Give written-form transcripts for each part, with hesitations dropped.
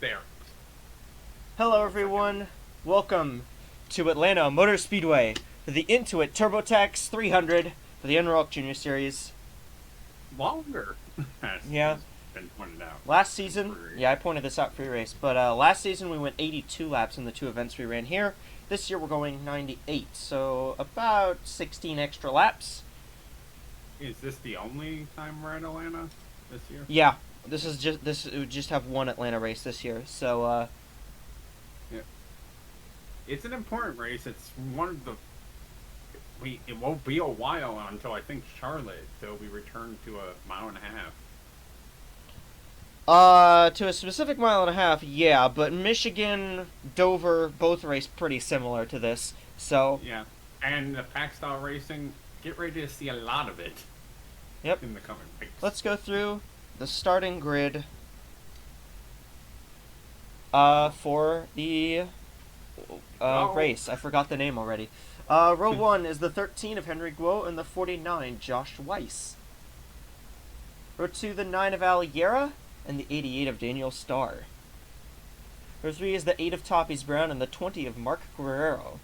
There. Hello everyone, welcome to Atlanta Motor Speedway for the Intuit TurboTax 300 for the ENROLC Junior Series. Longer, as Yeah, has been pointed out. last season, yeah, I pointed this out pre-race, but last season we went 82 laps in the two events we ran here. This year we're going 98, so about 16 extra laps. Is this the only time we're at Atlanta this year? Yeah, we would just have one Atlanta race this year, so Yeah. It's an important race. It's one of the. It won't be a while until I think Charlotte, so we return to a mile and a half. To a specific mile and a half, yeah, but Michigan, Dover, both race pretty similar to this, so... Yeah. And the pack style racing, get ready to see a lot of it. Yep. In the coming weeks. Let's go through the starting grid for the race. I forgot the name already. Row 1 is the 13 of Henry Guo and the 49, Josh Weiss. Row 2, the 9 of Aliera and the 88 of Daniel Starr. Row 3 is the 8 of Toppy's Brown and the 20 of Mark Guerrero.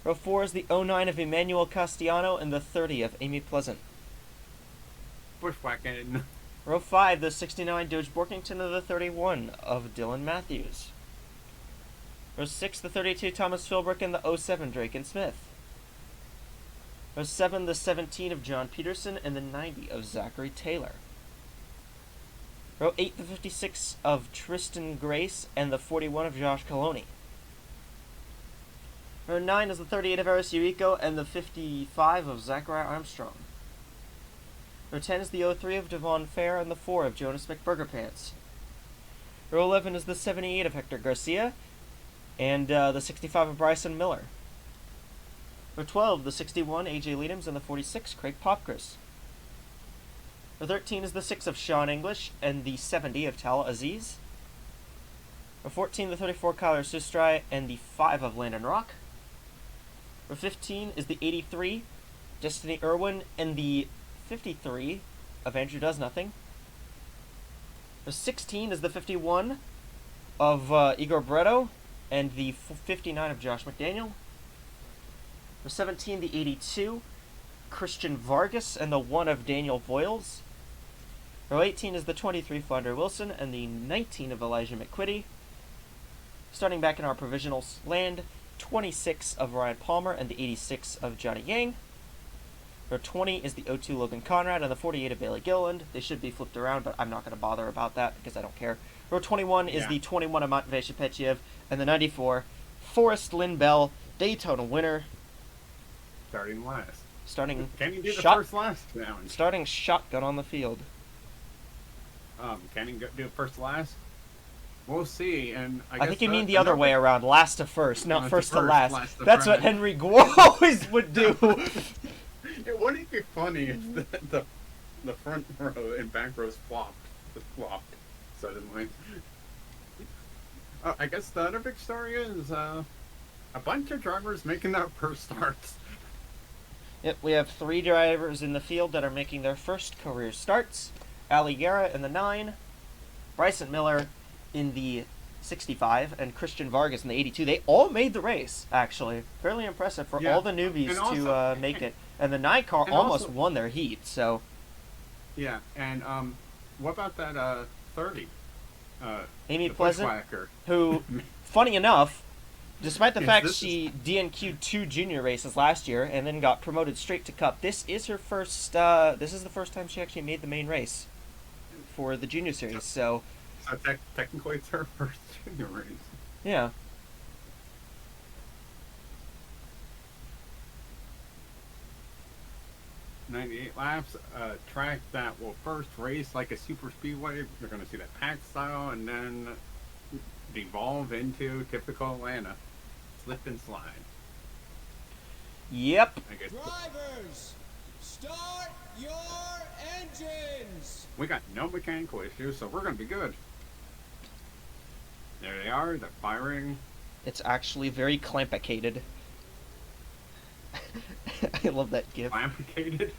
Row 4 is the 09 of Emmanuel Castellano and the 30 of Amy Pleasant. Bushwhacking. Row 5, the 69 Doge Borkington and the 31 of Dylan Matthews. Row 6, the 32 Thomas Philbrick and the 07 Drake and Smith. Row 7, the 17 of John Peterson and the 90 of Zachary Taylor. Row 8, the 56 of Tristan Grace and the 41 of Josh Coloni. Row 9 is the 38 of Eris Uiko and the 55 of Zachariah Armstrong. Row 10 is the 03 of Devon Fair and the 4 of Jonas McBurgerpants. Row 11 is the 78 of Hector Garcia and the 65 of Bryson Miller. Row 12, the 61 AJ Leadhams and the 46 Craig Popkris. Row 13 is the 6 of Sean English and the 70 of Tal Aziz. Row 14, the 34 Kyler Sustrai and the 5 of Landon Rock. Row 15 is the 83 Destiny Irwin and the 53 of Andrew Does Nothing. Row 16 is the 51 of Igor Bretto and the 59 of Josh McDaniel. Row 17, the 82 Christian Vargas and the 1 of Daniel Voiles. Row 18 is the 23 Flounder Wilson and the 19 of Elijah McQuitty. Starting back in our provisional land, 26 of Ryan Palmer and the 86 of Johnny Yang. Row 20 is the 02 Logan Conrad and the 48 of Bailey Gilliland. They should be flipped around, but I'm not going to bother about that because I don't care. Row 21 is the 21 of Matvey Shepetyev and the 94 Forrest Lynn Bell, Daytona winner. Starting last. Starting Can you do the first last challenge? Starting shotgun on the field. Can he do first last? We'll see. And I think you mean the other way around, last to first, not first to last. To That's what Henry Guo always would do. Wouldn't it be funny if the front row and back rows flopped suddenly? I guess the other big story is a bunch of drivers making their first starts. Yep, we have 3 drivers in the field that are making their first career starts. Ali Guerra in the 9, Bryson Miller in the 65, and Christian Vargas in the 82. They all made the race, actually. Fairly impressive for all the newbies to make it. And the 9 car almost won their heat, so... Yeah, and what about that 30? Amy Pleasant, who, funny enough, despite the fact she DNQ'd 2 junior races last year and then got promoted straight to Cup, this is her first, this is the first time she actually made the main race for the junior series, so... technically it's her first junior race. Yeah. .98 laps, a track that will first race like a super speedway. You're going to see that pack style and then devolve into typical Atlanta. Slip and slide. Yep. Drivers, start your engines! We got no mechanical issues, so we're going to be good. There they are, they're firing. It's actually very clampicated. I love that gif. Clampicated?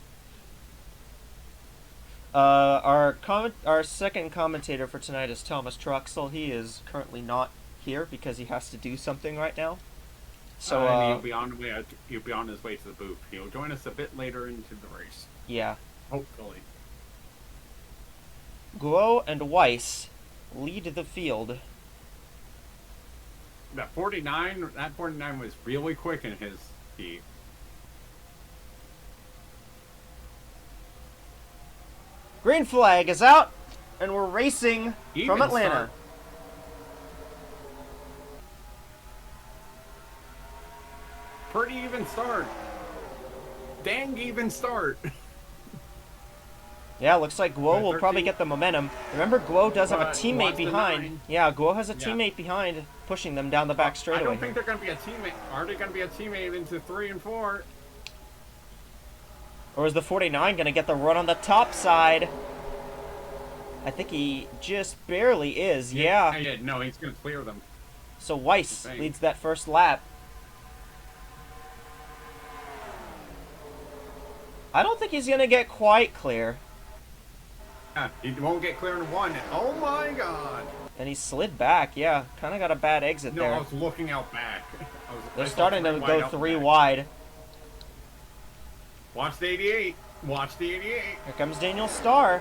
Our second commentator for tonight is Thomas Troxell. He is currently not here because he has to do something right now. So and he'll be on his way to the booth. He'll join us a bit later into the race. Yeah. Hopefully. Guo and Weiss lead the field. That 49 was really quick in his heat. Green flag is out, and we're racing Even from Atlanta. start. Pretty even start. Dang even start. Yeah, looks like Guo will 13. probably get the momentum. Remember, Guo does have a But teammate watch the behind. 9. Yeah, Guo has a Yeah. teammate behind, pushing them down the back I straightaway. don't think they're going to be a teammate. Are they going to be a teammate into 3 and 4? Or is the 49 going to get the run on the top side? I think he just barely is, yeah. No, he's going to clear them. So Weiss Dang. leads that first lap. I don't think he's going to get quite clear. Yeah, he won't get clear in 1. Oh my god. And he slid back, yeah. Kind of got a bad exit No, there. I was looking out back. They're starting to go 3 wide. Watch the 88. Watch the 88. Here comes Daniel Starr.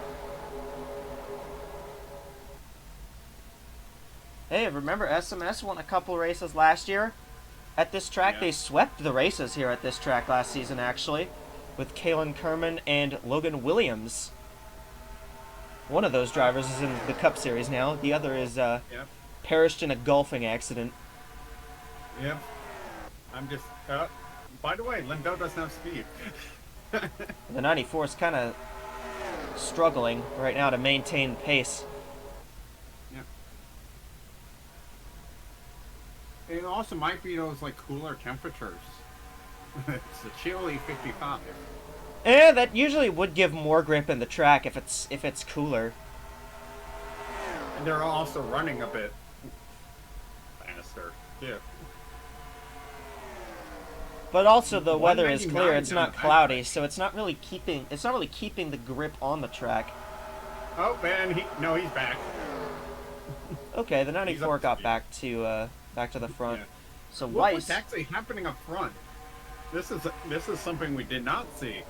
Hey, remember SMS won a couple races last year? At this track, Yeah. they swept the races here at this track last season, actually, with Kalen Kerman and Logan Williams. One of those drivers is in the Cup Series now. The other is Yep. perished in a golfing accident. Yep. I'm just. By the way, Lindell doesn't have speed. The 94 is kind of struggling right now to maintain pace. Yeah. It also might be those like cooler temperatures. It's a chilly 55. Eh, that usually would give more grip in the track if it's cooler. And they're also running a bit faster. Yeah. But also the One weather is 99 clear. It's down not the cloudy, back. so it's not really keeping the grip on the track. Oh man, he's back. Okay, the He's 94 up to got speed. back to the front. Yeah. So Look Weiss, what's actually happening up front. This is something we did not see.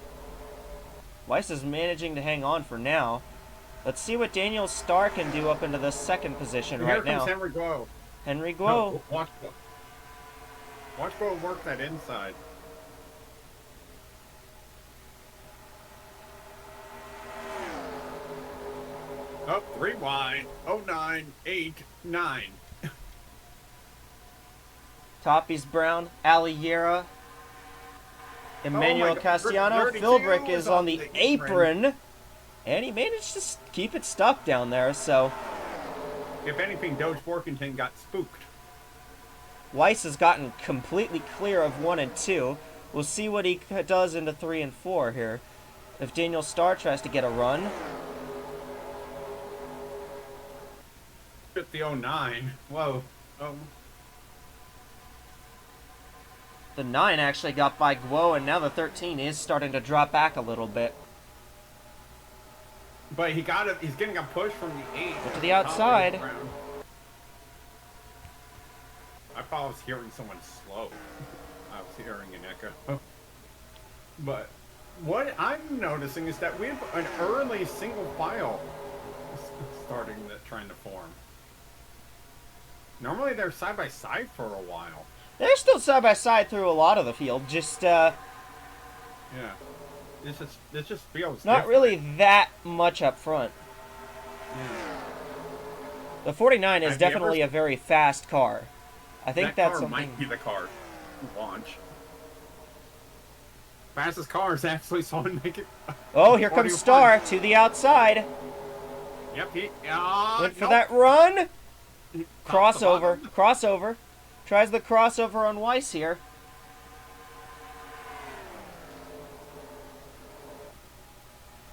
Weiss is managing to hang on for now. Let's see what Daniel Starr can do up into the second position Here right comes now. Henry Guo. Henry Guo. No, watch Guo work that inside. Oh, 3 wide. Oh, 9, 8, 9. Toppy's Brown, Aliera, Emmanuel Oh my God, Castellano. 32 Philbrick is is on on the the apron. And he managed to keep it stuck down there, so If anything, Doge Workington got spooked. Weiss has gotten completely clear of 1 and 2. We'll see what he does into 3 and 4 here. If Daniel Starr tries to get a run. 5009. Whoa. Oh. The 9 actually got by Guo, and now the 13 is starting to drop back a little bit. But he's getting a push from the 8. But to the outside. I thought I was hearing someone slow. I was hearing an echo. But what I'm noticing is that we have an early single file trying to form. Normally they're side by side for a while. They're still side by side through a lot of the field, just Yeah. This just feels not different. really that much up front. Yeah. The 49 is Have you definitely ever- a very fast car. I think That that's car something. might be the car to launch. Fastest car is actually someone making. Oh, here comes 41. Starr to the outside. Yep, Went for nope. that run. Top to Crossover. bottom. Crossover. Tries the crossover on Weiss here.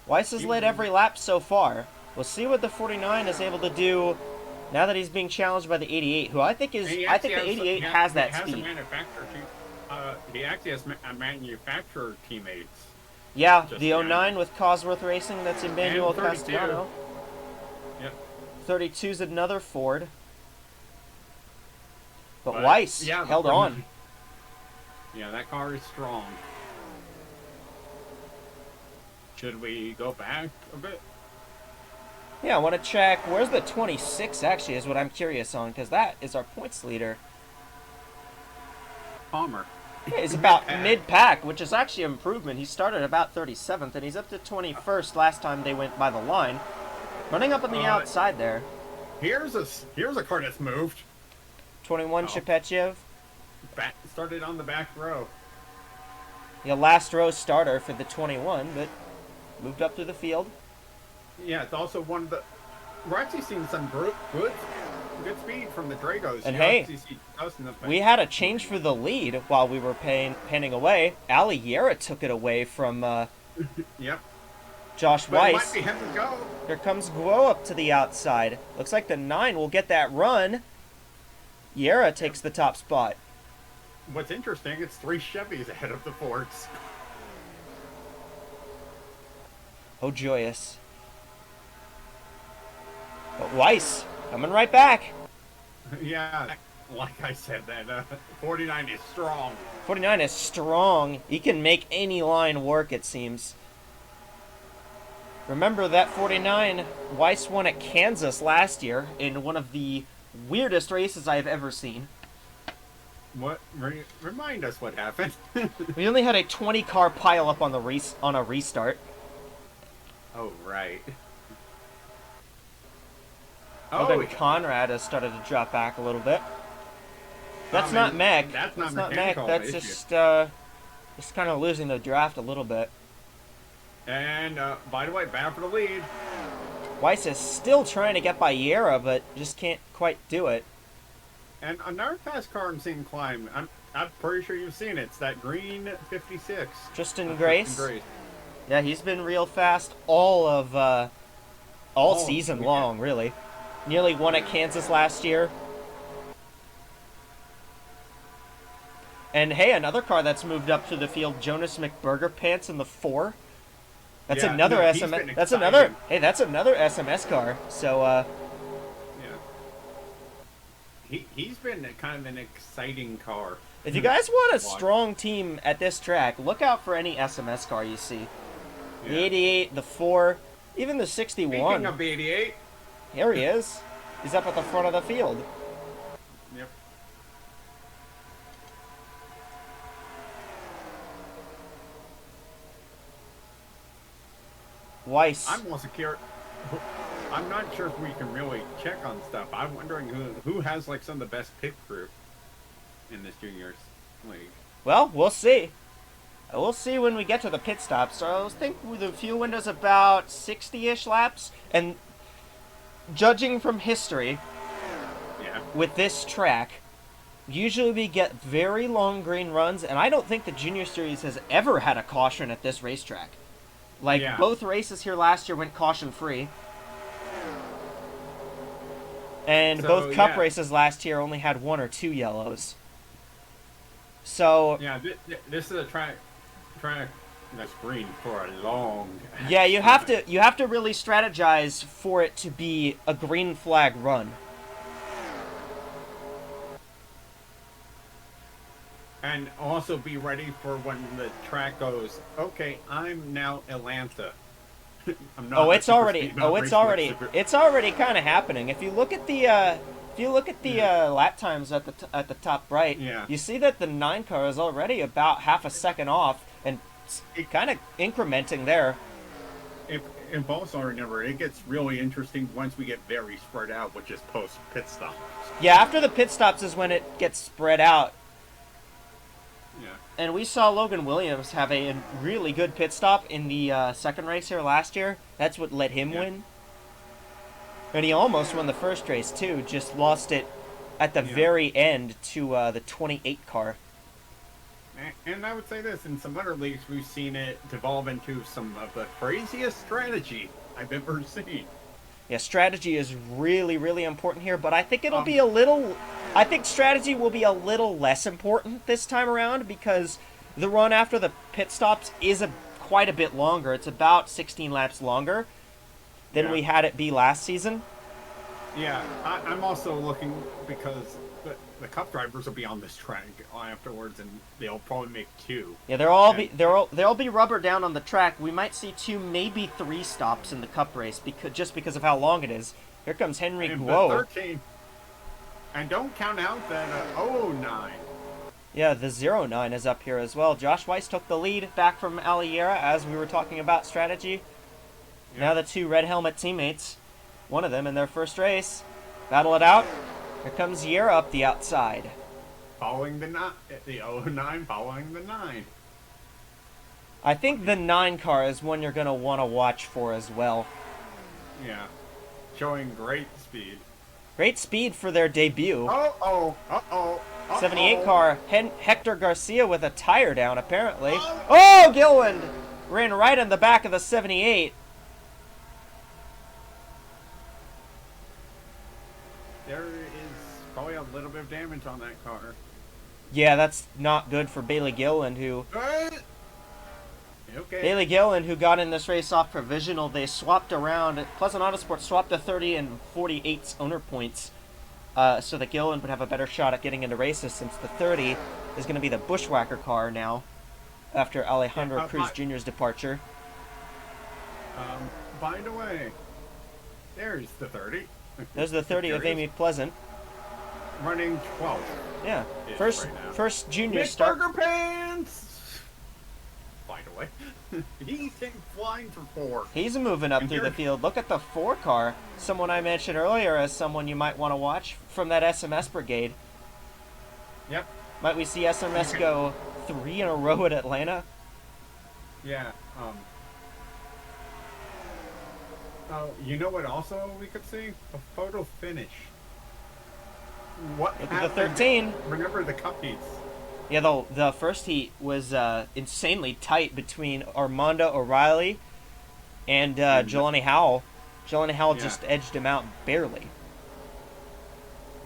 Weiss has led every lap so far. We'll see what the 49 is able to do now that he's being challenged by the 88, who I think is. And he I think the actually 88 he has that he has speed. A manufacturer he actually has manufacturer teammates. Yeah, Just the behind 09 it. with Cosworth Racing, that's Emmanuel 32. Castellano. Yep. 32's another Ford. But But, Weiss yeah, the held Ford- on. Yeah, that car is strong. Should we go back a bit? Yeah, I want to check. Where's the 26 actually is what I'm curious on, because that is our points leader. Palmer. Yeah, he's about Mid-pack. mid-pack, which is actually an improvement. He started about 37th, and he's up to 21st last time they went by the line. Running up on the outside there. Here's a car that's moved. 21 Oh. Shepetchev. Started on the back row. The last row starter for the 21, but moved up through the field. Yeah, it's also one of the. We're actually seeing some good speed from the Dragos. And You hey, actually see us in the we had a change for the lead while we were panning away. Ali Yera took it away from Yep. Josh But it might Weiss. be him to go. Here comes Guo up to the outside. Looks like the 9 will get that run. Yera takes the top spot. What's interesting, it's 3 Chevys ahead of the Fords. Oh, joyous. But Weiss coming right back. Yeah, like I said, that 49 is strong. 49 is strong. He can make any line work, it seems. Remember that 49, Weiss won at Kansas last year in one of the weirdest races I've ever seen. What? Remind us what happened. We only had a 20-car pile-up on a restart. Oh, right. Oh, then Conrad has started to drop back a little bit. That's not mech. That's not mech. mechanical That's issue. just kind of losing the draft a little bit. And, by the way, back for the lead. Weiss is still trying to get by Yera, but just can't quite do it. And another fast car I'm seeing climb. I'm pretty sure you've seen it. It's that green 56. Tristan Grace. Grace. Yeah, he's been real fast all season weekend. long, really. Nearly won at Kansas last year. And hey, another car that's moved up to the field, Jonas McBurger Pants in the 4. That's Yeah, another no, he's SMS. been That's exciting. that's another SMS car. So Yeah. He's been kind of an exciting car. if you guys want a Watch. strong team at this track, look out for any SMS car you see. The Yeah. 88, the 4, even the 61. Speaking of 88. Here he is. He's up at the front of the field. Yep. Weiss. I'm also curious. I'm not sure if we can really check on stuff. I'm wondering who has like some of the best pit crew in this juniors league. Well, we'll see. We'll see when we get to the pit stop. So I think the fuel window's about 60-ish laps. And judging from history, Yeah. with this track, usually we get very long green runs. And I don't think the Junior Series has ever had a caution at this racetrack. Like, Yeah. both races here last year went caution-free. And So, both Cup yeah. races last year only had 1 or 2 yellows. So, Yeah. This is a track that's green for a long. yeah, you have to really strategize for it to be a green flag run. And also be ready for when the track goes, okay, I'm now Atlanta. I'm not Oh, a it's super already. speed, Oh, not it's race already. super- It's already kind of happening. If you look at the, lap times at the top right, Yeah. you see that the 9 car is already about half a second off, and kind of incrementing there. If also remember, it gets really interesting once we get very spread out, which is post pit stop. Yeah, after the pit stops is when it gets spread out. Yeah. And we saw Logan Williams have a really good pit stop in the second race here last year. That's what let him Yeah. win. And he almost won the first race too, just lost it at the Yeah. very end to the 28 car. And I would say this, in some other leagues, we've seen it devolve into some of the craziest strategy I've ever seen. Yeah, strategy is really, really important here, but I think it'll be a little... I think strategy will be a little less important this time around because the run after the pit stops is quite a bit longer. It's about 16 laps longer than we had it be last season. Yeah, I'm also looking because the Cup drivers will be on this track afterwards, and they'll probably make 2. Yeah, they'll be rubber down on the track. We might see 2, maybe 3 stops in the Cup race because of how long it is. Here comes Henry Guo. 13. And don't count out that 09. Yeah, the 09 is up here as well. Josh Weiss took the lead back from Aliera as we were talking about strategy. Yeah. Now the 2 red helmet teammates, one of them in their first race, battle it out. Here comes Yera up the outside. Following the 09, following the 9. I think the 9 car is one you're going to want to watch for as well. Yeah. Showing great speed. Great speed for their debut. Uh-oh. 78 car, Hector Garcia with a tire down, apparently. Oh, Gilwind ran right in the back of the 78. There is probably a little bit of damage on that car. Yeah, that's not good for Bailey Gilliland, who... Okay. Bailey Gilliland, who got in this race off provisional, they swapped around. Pleasant Autosport swapped the 30 and 48's owner points so that Gilliland would have a better shot at getting into races, since the 30 is going to be the Bushwhacker car now after Alejandro Cruz Jr.'s departure. By the way, there's the 30. There's the 30 of Amy Pleasant. Running 12th. Yeah. First junior Nick start. Burger Pants! By the way, he came flying for 4. He's moving up through the field. Look at the 4 car. Someone I mentioned earlier as someone you might want to watch from that SMS brigade. Yep. Might we see SMS go 3 in a row at Atlanta? Yeah. Oh, you know what also we could see? A photo finish. What Look happened? at the 13. Remember the cup heats. Yeah, the first heat was insanely tight between Armando O'Reilly and Jelani Howell. Jelani Howell just edged him out barely.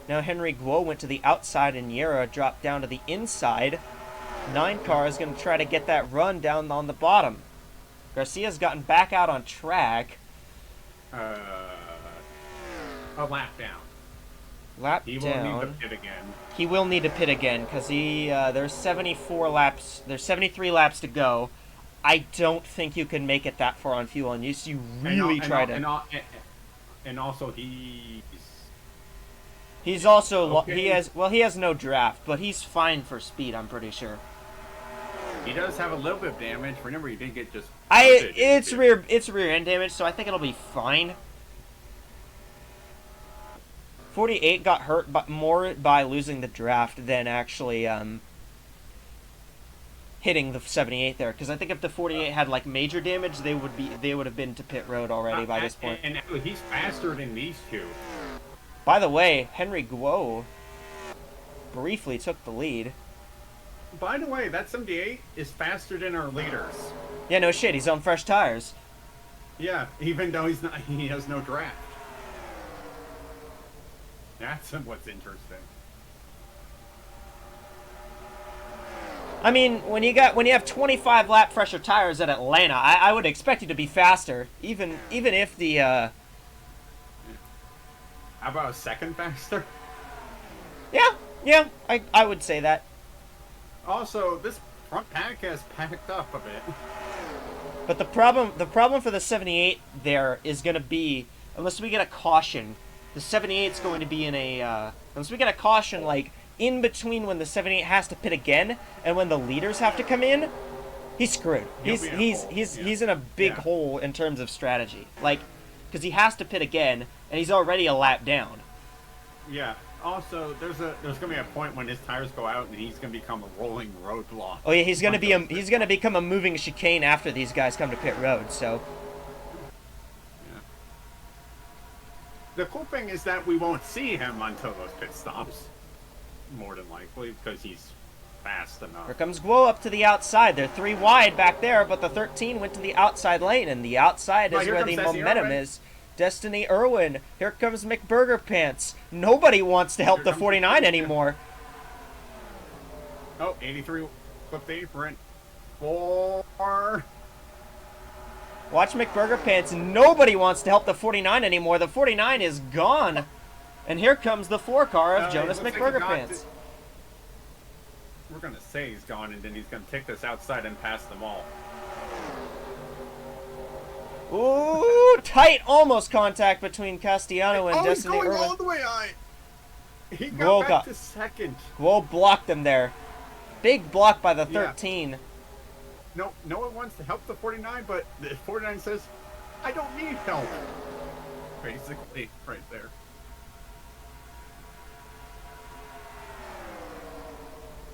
Now Henry Guo went to the outside and Yera dropped down to the inside. 9 car is going to try to get that run down on the bottom. Garcia's gotten back out on track. A lap down. He will need to pit again. He will need to pit again because there's 74 laps. There's 73 laps to go. I don't think you can make it that far on fuel unless you really try to. And also he's also okay. he has no draft, but he's fine for speed. I'm pretty sure. He does have a little bit of damage. Remember, he did get just. It's rear end damage, so I think it'll be fine. 48 got hurt more by losing the draft than actually hitting the 78 there, because I think if the 48 had like major damage, they would have been to pit road already by this point. And he's faster than these 2. By the way, Henry Guo briefly took the lead. By the way, that 78 is faster than our leaders. Yeah, no shit. He's on fresh tires. Yeah, even though he has no draft. That's what's interesting. I mean, when you have 25 lap fresher tires at Atlanta, I would expect you to be faster, even if the. How about a second faster? Yeah, I would say that. Also, this front pack has packed up a bit. But the problem for the 78 there is going to be, unless we get a caution, the 78 is going to be in a unless we get a caution like in between when the 78 has to pit again and when the leaders have to come in, he's screwed. He's in a big hole in terms of strategy. Like, because he has to pit again and he's already a lap down. Yeah. Also, there's gonna be a point when his tires go out and he's gonna become a rolling roadblock. Oh yeah, he's gonna become a moving chicane after these guys come to pit road. So. Yeah. The cool thing is that we won't see him until those pit stops, more than likely, because he's fast enough. Here comes Guo up to the outside. They're 3 wide back there, but the 13 went to the outside lane, and the outside is where the momentum is. Destiny Irwin. Here comes McBurger Pants. Nobody wants to help the 49 anymore. Oh, 83 clipped apron. 4. Watch McBurger Pants. Nobody wants to help the 49 anymore. The 49 is gone. And here comes the 4 car of Jonas looks like he McBurger got Pants. We're going to say he's gone, and then he's going to take this outside and pass them all. Ooh, tight almost contact between Castellano and Destiny he's going Irwin. all the way high. He Guo got back to second. Guo blocked him there. Big block by the 13. No one wants to help the 49, but the 49 says, I don't need help. Basically, right there.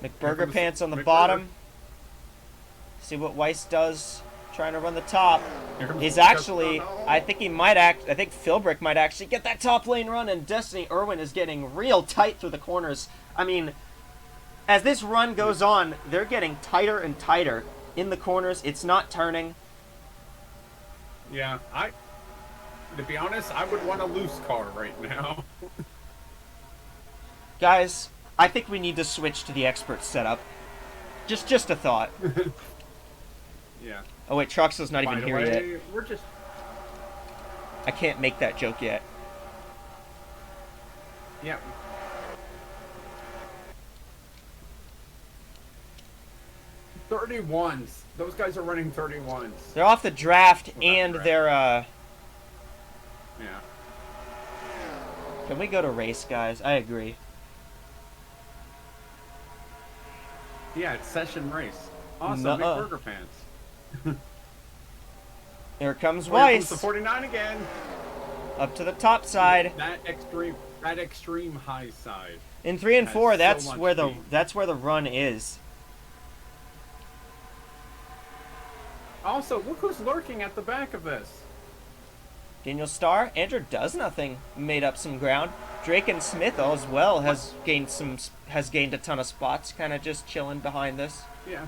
McBurger Pants on the bottom. See what Weiss does. Trying to run the top. He's actually, I think Philbrick might actually get that top lane run, and Destiny Irwin is getting real tight through the corners. I mean, as this run goes on, they're getting tighter and tighter in the corners. It's not turning. Yeah, to be honest, I would want a loose car right now. Guys, I think we need to switch to the expert setup. Just a thought. Yeah. Oh wait, Troxell's not even here yet. We're just... I can't make that joke yet. Yeah. .31s. Those guys are running 31s. They're off the draft, and draft. they're Yeah. Can we go to race, guys? I agree. Yeah, it's session race. Awesome, Nuh-uh. McBurger Pants. Here comes Here comes Weiss. the 49 again. Up to the top side. That extreme high side. In 3 and has 4, so that's much where speed. that's where the run is. Also, look who's lurking at the back of this. Daniel Starr, Andrew Does Nothing made up some ground. Drake and Smith as well has gained a ton of spots, kind of just chilling behind this. Yeah.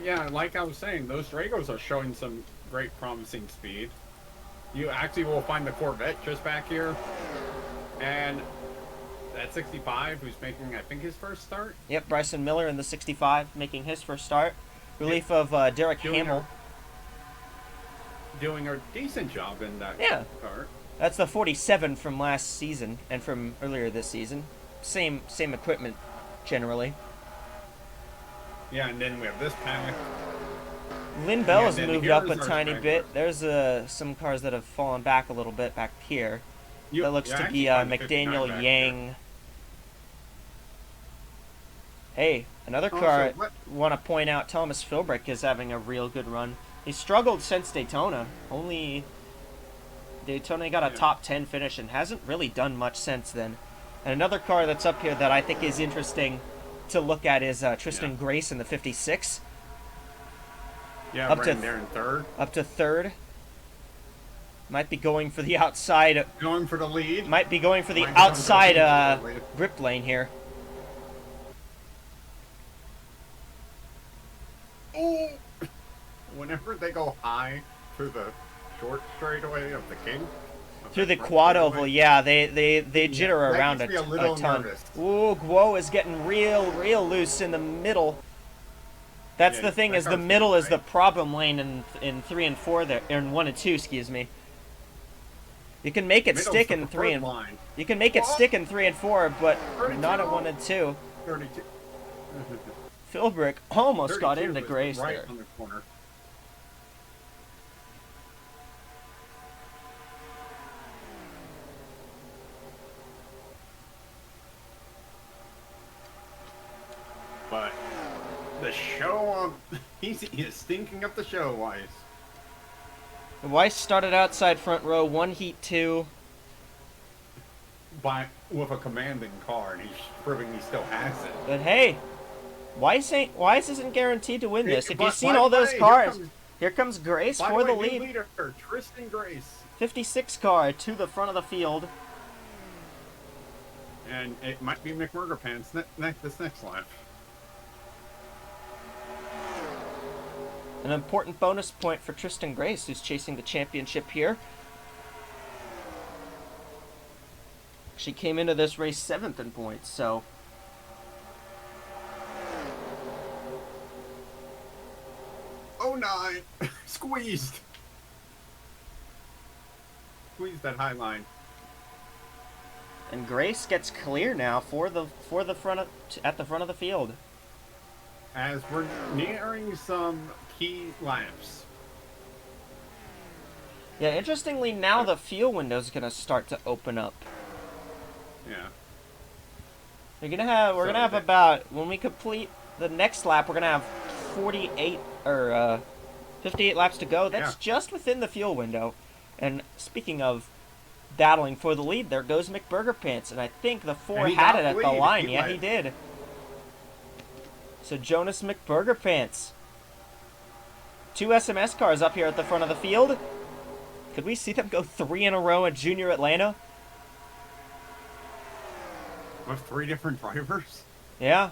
Yeah, like I was saying, those Dragos are showing some great promising speed. You actually will find the Corvette just back here. And that 65, who's making, I think, his first start. Yep, Bryson Miller in the 65 making his first start. Relief of Derek Hamill. Doing a decent job in that start. That's the 47 from last season and from earlier this season. Same equipment, generally. Yeah, and then we have this pack. Lynn Bell has then moved up a here's our tiny strangler. bit. There's some cars that have fallen back a little bit back here. That looks to actually be find the 59 McDaniel back Yang. there. Hey, another Also, car I what- want to point out, Thomas Philbrick is having a real good run. He struggled since Daytona. Daytona got a top 10 finish and hasn't really done much since then. And another car that's up here that I think is interesting to look at is Tristan Grace in the 56. Yeah, Up to right there in third. Up to third. Might be going for the outside. Going for the lead. Might be going for the Might be going for the outside lead. grip lane here. Oh! Whenever they go high through the short straightaway of the king. Through the quad oval, yeah, they jitter that around makes me a a little ton. nervous. Ooh, Guo is getting real loose in the middle. That's Yeah, the thing, that is the car's middle getting is the tight. problem lane in 3 and 4 there, in 1 and 2, excuse me. You can make it Middle's stick the in 3 preferred and line. you can make it What? stick in 3 and 4, but 32. not at 1 and 2. 32. Philbrick almost got 32 into was Grace right there. on the corner. But the show, he is thinking of the show, Weiss. Weiss started outside front row, 1 heat 2. With a commanding car, and he's proving he still has it. But hey, Weiss isn't guaranteed to win this. If But you've seen by all the those way, cars, here comes Grace By for the the way, new lead. leader, Tristan Grace. 56 car to the front of the field. And it might be McMurger Pants this next lap. An important bonus point for Tristan Grace, who's chasing the championship here. She came into this race 7th in points, so... Oh, 09. Squeeze. squeezed. Squeezed that high line. And Grace gets clear now for the front of, at the front of the field. As we're nearing some key laps. Yeah, interestingly, now the fuel window's gonna start to open up. Yeah. We're gonna have about, when we complete the next lap, we're gonna have 48 or 58 laps to go. That's just within the fuel window. And speaking of battling for the lead, there goes McBurgerpants, and I think the 4 had it at the line. Yeah, he did. So Jonas McBurgerpants. 2 SMS cars up here at the front of the field. Could we see them go 3 in a row at Junior Atlanta? With 3 different drivers? Yeah.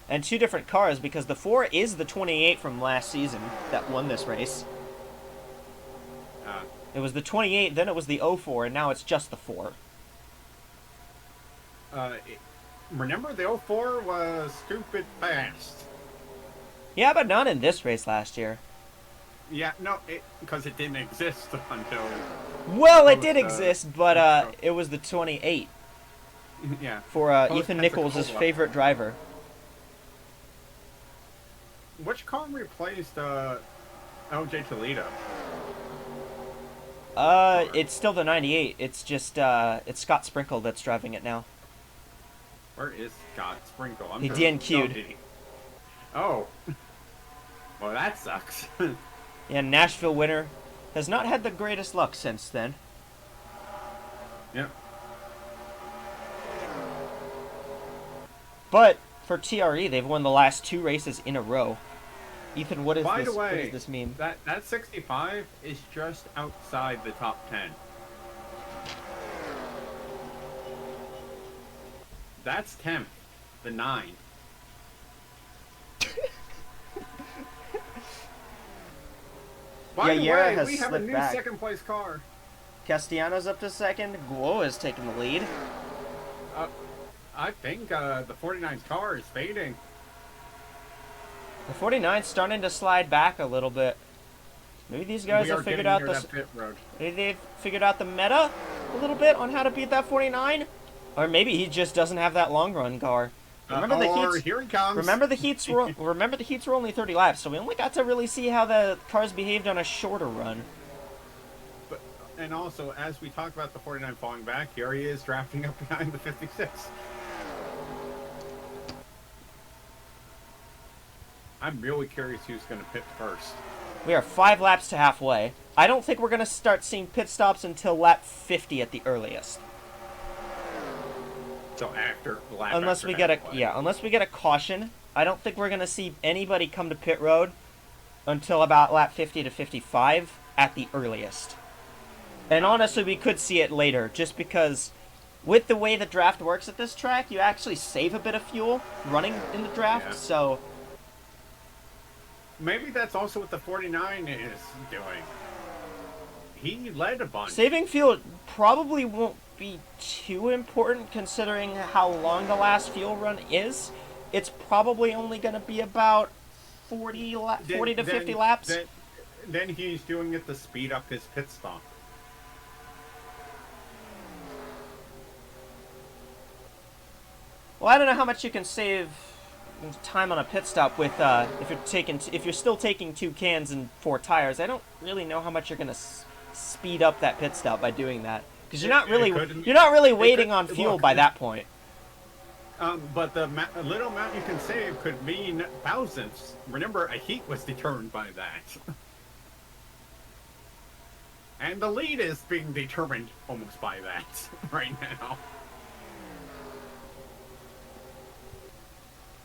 And 2 different cars, because the 4 is the 28 from last season that won this race. It was the 28, then it was the 04, and now it's just the 4. Remember the 04 was stupid fast. Yeah, but not in this race last year. Yeah, no, because it didn't exist until... Well, it did exist, but it was the 28. Yeah. For Ethan Nichols' favorite driver. Which car replaced LJ Toledo? It's still the 98. It's just, it's Scott Sprinkle that's driving it now. Where is Scott Sprinkle? He DNQ'd. Oh. Well, that sucks. Yeah, Nashville winner. Has not had the greatest luck since then. Yep. But, for TRE, they've won the last 2 races in a row. Ethan, what By does the way, this mean? That 65 is just outside the top 10. That's 10th. The 9. By the way, we have a new second place car. Castellanos up to second. Guo is taking the lead. I think the 49's car is fading. The 49's starting to slide back a little bit. Maybe these guys have figured out maybe they've figured out the meta a little bit on how to beat that 49, or maybe he just doesn't have that long run car. Remember the heats. Here he comes. Remember the heats were only 30 laps, so we only got to really see how the cars behaved on a shorter run. But and also, as we talk about the 49 falling back, here he is drafting up behind the 56. I'm really curious who's going to pit first. We are 5 laps to halfway. I don't think we're going to start seeing pit stops until lap 50 at the earliest. So after lap unless we get a caution, I don't think we're going to see anybody come to pit road until about lap 50 to 55 at the earliest. And honestly, we could see it later, just because with the way the draft works at this track, you actually save a bit of fuel running in the draft, so... Maybe that's also what the 49 is doing. He led a bunch. Saving fuel probably won't be too important considering how long the last fuel run is. It's probably only going to be about 40 to 50 laps. Then he's doing it to speed up his pit stop. Well, I don't know how much you can save time on a pit stop with if you're still taking 2 cans and 4 tires. I don't really know how much you're gonna speed up that pit stop by doing that, because you're not really waiting on fuel by that point. But the little amount you can save could mean thousands. Remember, a heat was determined by that. And the lead is being determined almost by that right now.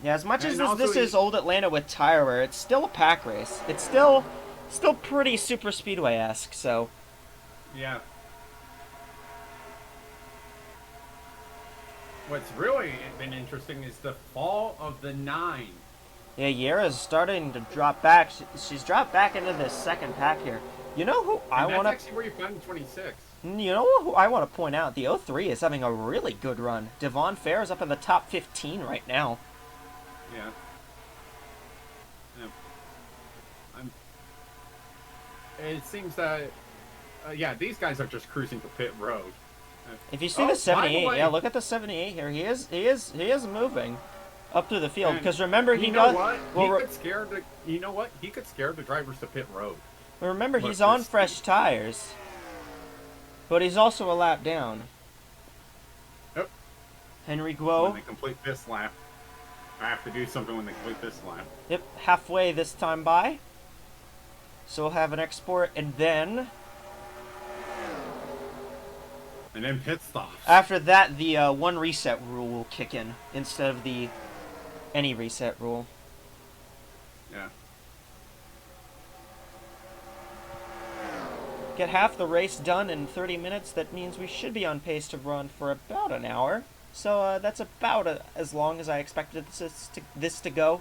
Yeah, as much as this is old Atlanta with tire wear, it's still a pack race. It's still pretty super speedway-esque, so... Yeah. What's really been interesting is the fall of the 9. Yeah, Yara's starting to drop back. She's dropped back into this second pack here. You know who I want to... That's actually where you found 26. You know who I want to point out? The 03 is having a really good run. Devon Fair is up in the top 15 right now. Yeah. it seems that yeah, these guys are just cruising to pit road. If you see Oh, by the the 78, way- yeah, look at the 78 here. He is moving up through the field And because remember you he know got what? well. He could scare the. You know what? He could scare the drivers to pit road. Remember Look, he's on this- fresh tires, but he's also a lap down. Oh, Henry when Guo. they complete this lap, I have to do something when they complete this lap. Yep, halfway this time by. So we'll have an export, and then And then pit stops. after that, the one reset rule will kick in instead of the any reset rule. Yeah. Get half the race done in 30 minutes. That means we should be on pace to run for about an hour. So that's about as long as I expected this to go.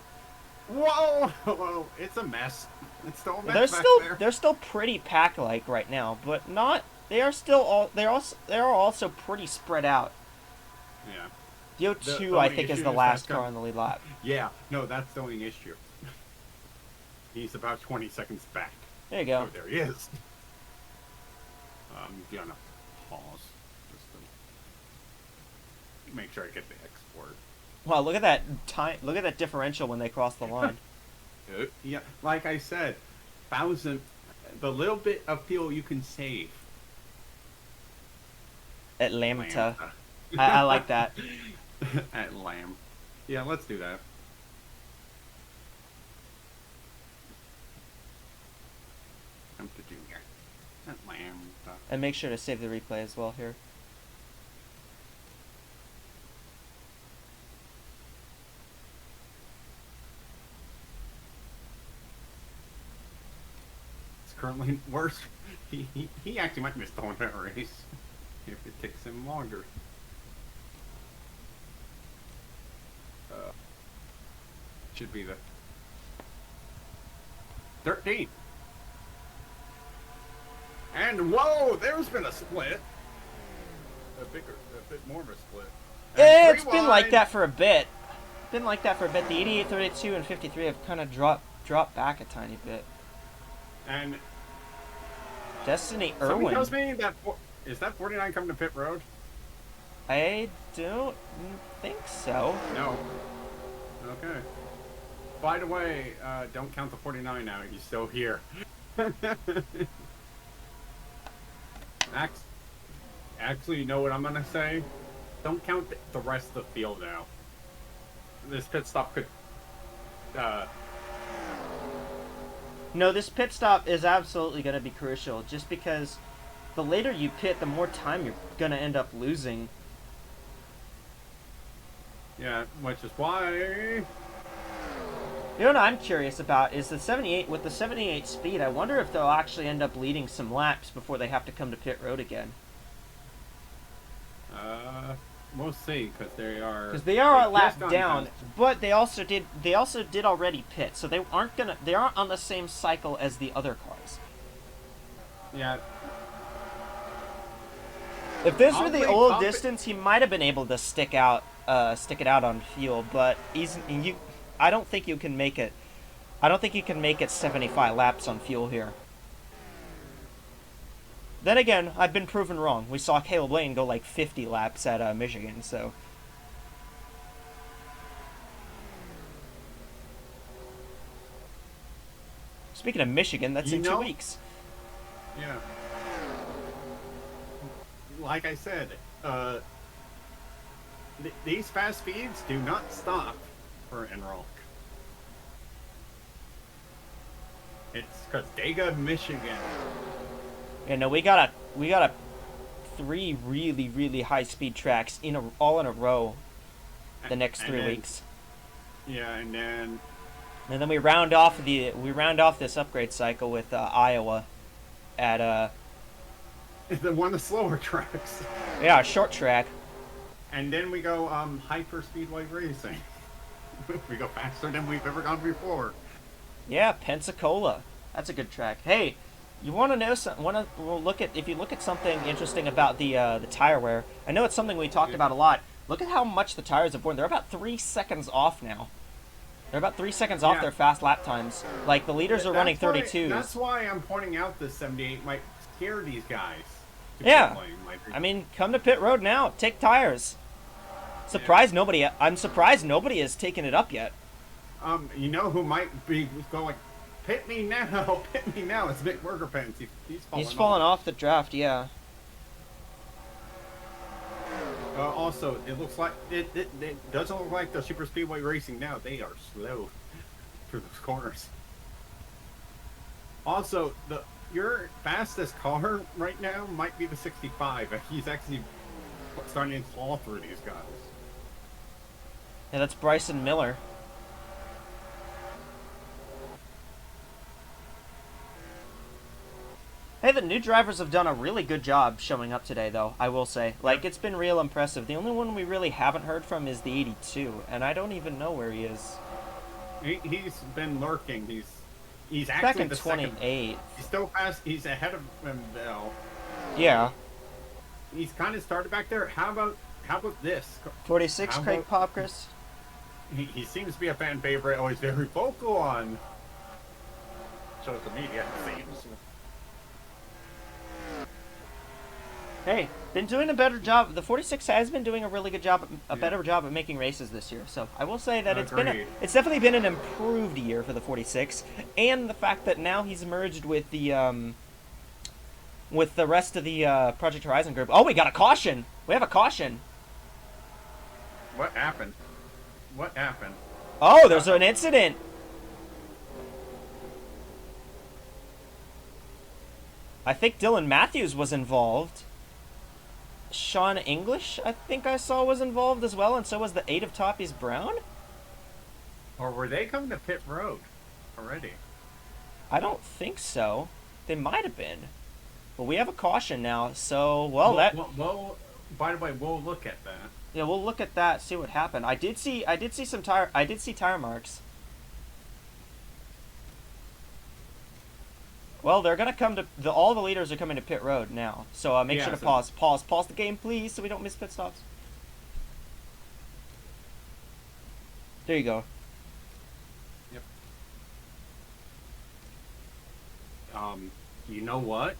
Whoa! Whoa! It's a mess. It's still a mess They're still pretty pack-like right now, but not. They are still all. They are also pretty spread out. Yeah. The The O2, only I think, is issue the is last that car on the lead lap. Yeah. No, that's the only issue. He's about 20 seconds back. There you go. Oh, there he is. I'm gonna pause just to make sure I get the export. Wow, look at that time. Look at that differential when they cross the line. Yeah, like I said, the little bit of fuel you can save. At Lambda. I like that. At Lamb. Yeah, let's do that. Come to Junior. At Lamb. And make sure to save the replay as well here. It's currently worse. He actually might miss the whole race if it takes him longer. Should be the 13. And whoa, there's been a split. A bit more of a split. And It's three been like wide. that for a bit. Been like that for a bit. The 88, 32, and 53 have kind of dropped back a tiny bit. And Destiny somebody Irwin. tells me that is that 49 coming to pit road? I don't think so. No. Okay. By the way, don't count the 49 now. He's still here. Actually, you know what I'm gonna say? Don't count the rest of the field now. This pit stop could. No, this pit stop is absolutely going to be crucial, just because the later you pit, the more time you're going to end up losing. Yeah, which is why. You know what I'm curious about is the 78, with the 78 speed, I wonder if they'll actually end up leading some laps before they have to come to pit road again. We'll see, because they are. Because they are a just lap gone down, past- but they also did already pit, so they aren't on the same cycle as the other cars. Yeah. If this were the Oddly, old top- distance, he might have been able to stick it out on fuel, but I don't think you can make it. I don't think you can make it 75 laps on fuel here. Then again, I've been proven wrong. We saw Caleb Lane go like 50 laps at Michigan, so. Speaking of Michigan, that's in 2 weeks. Yeah. Like I said, these fast speeds do not stop for ENROLC. It's Castaiga, Michigan. Yeah, no, we got a 3 really, really high speed tracks all in a row the next 3 weeks. Yeah, and then And then we round off this upgrade cycle with Iowa at the one of the slower tracks. a short track. And then we go hyper speedway racing. We go faster than we've ever gone before. Yeah, Pensacola. That's a good track. Hey, you want to know something? If you look at something interesting about the tire wear. I know it's something we talked about a lot. Look at how much the tires have worn. They're about 3 seconds off now. They're about 3 seconds off Yeah. their fast lap times. Like, the leaders are running 32s. That's why I'm pointing out this 78 might scare these guys. to Yeah. pit lane, like, I mean, come to pit road now. Take tires. Surprised nobody. I'm surprised nobody has taken it up yet. you know who might be going, pit me now, pit me now. It's Vic Burger Pants. He's fallen off the draft, yeah. Also, it looks like it doesn't look like the super speedway racing now. They are slow through those corners. Also, your fastest car right now might be the 65. He's actually starting to claw through these guys. Yeah, that's Bryson Miller. Hey, the new drivers have done a really good job showing up today, though, I will say. Like, it's been real impressive. The only one we really haven't heard from is the 82, and I don't even know where he is. He's been lurking. He's Back actually in the 28. second. He's still fast. He's ahead of him now. Yeah. He's kind of started back there. How about this? 46, How Craig about- Popkris. He seems to be a fan favorite. Always very vocal on social media, it seems. Hey, been doing a better job. The 46 has been doing a really good job, better job at making races this year. So I will say that it's definitely been an improved year for the 46, and the fact that now he's merged with the rest of the Project Horizon group. Oh, we got a caution. We have a caution. What happened? What happened? Oh, there's an incident. I think Dylan Matthews was involved. Sean English, I think I saw, was involved as well, and so was the 8 of Toppies Brown? Or were they coming to pit road already? I don't think so. They might have been. But we have a caution now, so, well, Well, by the way, we'll look at that. yeah, we'll look at that, see what happened. I did see tire marks. Well, they're gonna come to all the leaders are coming to pit road now. So make sure to pause the game, please, so we don't miss pit stops. There you go. Yep. You know what?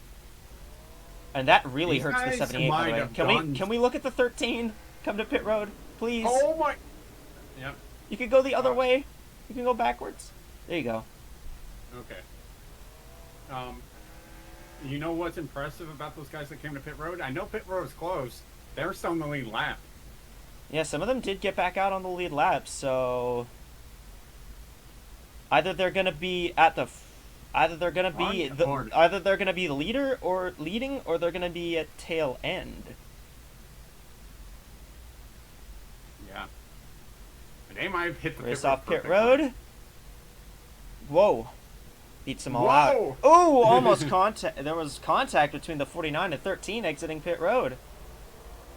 And that really These hurts the guys 78. By might the way, have can done- we look at the 13? Come to pit road, please. Oh my! Yep. You could go the other way. You can go backwards. There you go. Okay. You know what's impressive about those guys that came to pit road? I know pit road is closed. They're still in the lead lap. Yeah, some of them did get back out on the lead lap, so either they're gonna be either they're gonna be the leader or leading, or they're gonna be at tail end. Yeah. They might have hit the Race pit road off pit perfectly. road. Whoa. Beats them all Whoa! out. Oh, almost contact. There was contact between the 49 and 13 exiting pit road.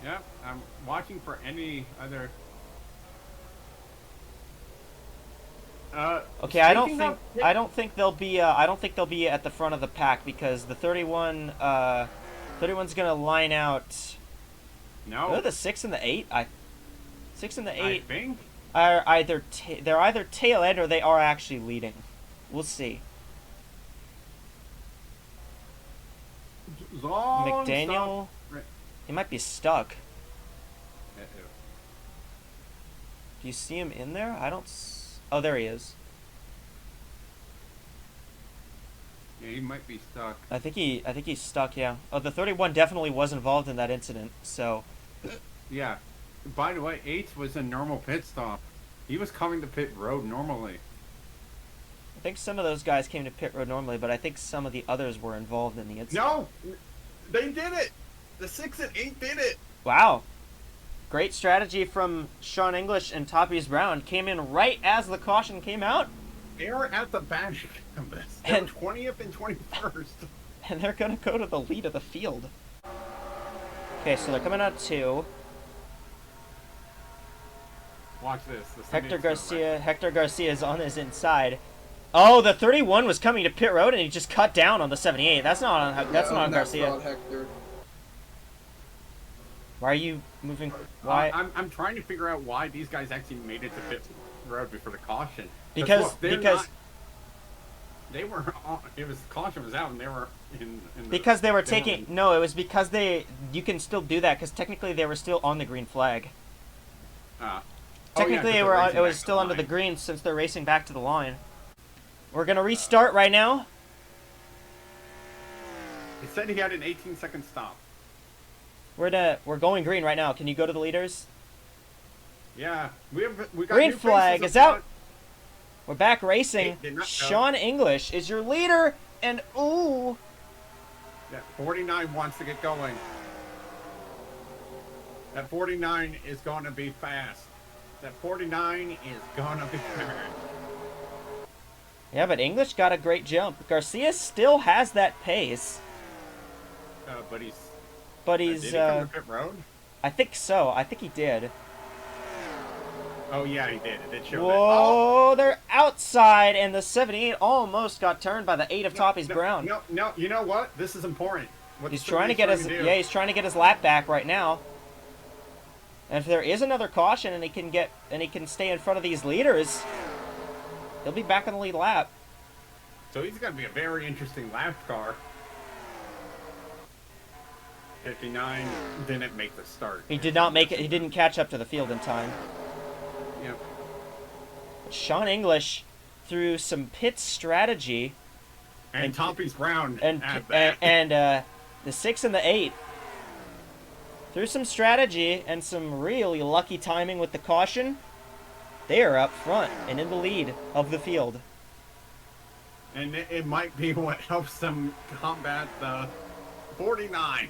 Yeah, I'm watching for any other. Okay, I don't speaking think of- they'll be at the front of the pack because the 31's gonna line out. No. The 6 and the 8. 6 and the 8 I think. are they're either tail end or they are actually leading. We'll see. Long McDaniel, stop. he might be stuck. Uh-oh. Do you see him in there? Oh, there he is. Yeah, he might be stuck. I think he's stuck. Yeah. Oh, the 31 definitely was involved in that incident. So. Yeah. By the way, 8 was a normal pit stop. He was coming to pit road normally. I think some of those guys came to pit road normally, but I think some of the others were involved in the incident. No! They did it! The 6 and 8 did it! Wow. Great strategy from Sean English and Toppies Brown. Came in right as the caution came out. They are at the back of this. They're And- 20th and 21st. And they're going to go to the lead of the field. Okay, so they're coming out 2. Watch this. The Hector 78's gonna wreck. Hector Garcia is on his inside. Oh, the 31 was coming to pit road and he just cut down on the 78. That's not on Garcia. Not Hector. Why are you moving? Why? I'm trying to figure out why these guys actually made it to pit road before the caution. Because look, they were it was caution was out and they were in the, because they were taking no, it was because you can still do that because technically they were still on the green flag. Technically it was still under the green since they're racing back to the line. We're gonna restart right now. It said he had an 18-second stop. We're going green right now. Can you go to the leaders? Yeah, we got green new flag is out. We're back racing. Sean English is your leader, and ooh. Yeah, 49 wants to get going. That 49 is going to be fast. That 49 is going to be fast. Yeah, but English got a great jump. Garcia still has that pace. But he's. Did he come to pit road? I think so. I think he did. Oh yeah, he did. It did show that. Whoa, they're outside, and the 78 almost got turned by the 8 of Toppy's Brown. No. You know what? This is important. He's trying to get he's trying to get his lap back right now. And if there is another caution, and he can stay in front of these leaders, he'll be back on the lead lap. So he's going to be a very interesting lap car. 59 didn't make the start. He did not make it. He didn't catch up to the field in time. Yep. Sean English, through some pit strategy, and Toppy's Brown, and the 6 and the 8, through some strategy and some really lucky timing with the caution, they are up front and in the lead of the field. And it might be what helps them combat the 49.